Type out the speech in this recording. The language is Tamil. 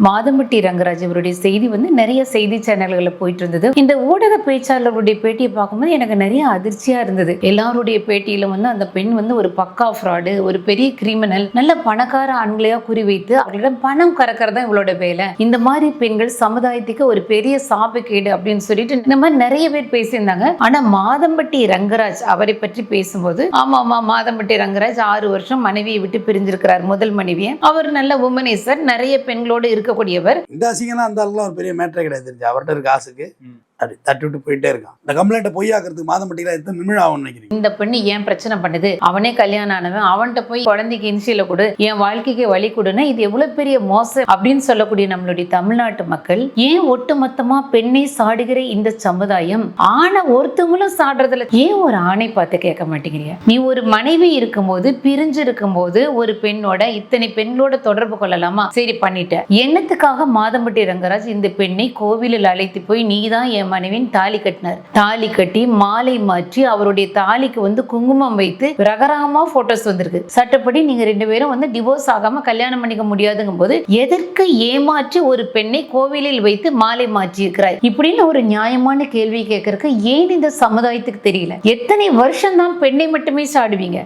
மாதம்பட்டி ரங்கராஜ் அவருடைய செய்தி வந்து நிறைய செய்தி சேனல்களில் போயிட்டு இருந்தது. இந்த ஊடக பேச்சாளருடைய பேட்டியை பார்க்கும்போது எனக்கு நிறைய அதிர்ச்சியா இருந்தது. எல்லாருடைய பேட்டியில வந்து அந்த பெண் வந்து ஒரு பக்கா ஃப்ராடு, ஒரு பெரிய கிரிமினல், நல்ல பணக்கார ஆண்களையா குறிவைத்து அவர்களிடம் பணம் கறக்கிறதா இவளோட வேலை, இந்த மாதிரி பெண்கள் சமுதாயத்துக்கு ஒரு பெரிய சாபக்கேடு அப்படின்னு சொல்லிட்டு இந்த மாதிரி நிறைய பேர் பேசியிருந்தாங்க. ஆனா மாதம்பட்டி ரங்கராஜ் அவரை பற்றி பேசும்போது, ஆமா மாதம்பட்டி ரங்கராஜ் 6 வருஷம் மனைவியை விட்டு பிரிஞ்சிருக்கிறார், முதல் மனைவியை. அவர் நல்ல உமனேசர், நிறைய பெண்களோடு இருக்கக்கூடியவர். இந்த அசிங்கம்லாம் அந்த ஆளுலாம் ஒரு பெரிய மேட்டரே கிடையாது. தெரிஞ்சு அவர்கிட்ட இருக்க காசுக்கு அப்படி தட்டி விட்டு போயிட்டே இருக்கான். இந்த கம்ப்ளைண்ட்டை பொய்யாக்கிறதுக்கு மாதம்பட்டியில எத்தனை நிமிடம் ஆகும்னு நினைக்கிறீங்க? இந்த பெண்ணு ஏன் பிரச்சனை பண்ணுது, அவனே கல்யாணம் ஆனவன், அவன்கிட்ட போய் குழந்தைக்கு இன்சியில கொடு, என் வாழ்க்கைக்கு வழி கொடுன்னா இது எவ்வளவு பெரிய மோசம் அப்படின்னு சொல்லக்கூடிய நம்மளுடைய தமிழ்நாட்டு மக்கள் ஏன் ஒட்டுமொத்தமா பெண்ணை சாடுகிற இந்த சமுதாயம் ஆணை ஒருத்தவங்களும் சாடுறதுல ஏன் ஒரு ஆணை பார்த்து கேட்க மாட்டேங்கிறீங்க? நீ ஒரு மனைவி இருக்கும்போது, பிரிஞ்சு இருக்கும்போது ஒரு பெண்ணோட இத்தனை பெண்களோட தொடர்பு கொள்ளலாமா? சரி பண்ணிட்ட. என்னத்துக்காக மாதம்பட்டி ரங்கராஜ் இந்த பெண்ணை கோவிலில் அழைத்து போய் நீதான் என் மனைவின் தாலி கட்டினார். தாலி கட்டி மாலை மாற்றி அவருடைய தாலிக்கு வந்து குங்குமம் வைத்து ரகரகமா போட்டோஸ் வந்திருக்கு. சட்டப்படி நீங்க 2 பேரும் வந்து டிவோர்ஸ் ஆகாம கல்யாணம் பண்ணிக்க முடியாதுங்கும் போது எதற்கு ஏமாற்றி ஒரு பெண்ணை கோவிலில் வைத்து மாலை மாற்றி இருக்கிறாய் இப்படின்னு ஒரு நியாயமான கேள்வி கேட்கறதுக்கு ஏன் இந்த சமுதாயத்துக்கு தெரியல? எத்தனை வருஷம் தான் பெண்ணை மட்டுமே சாடுவீங்க?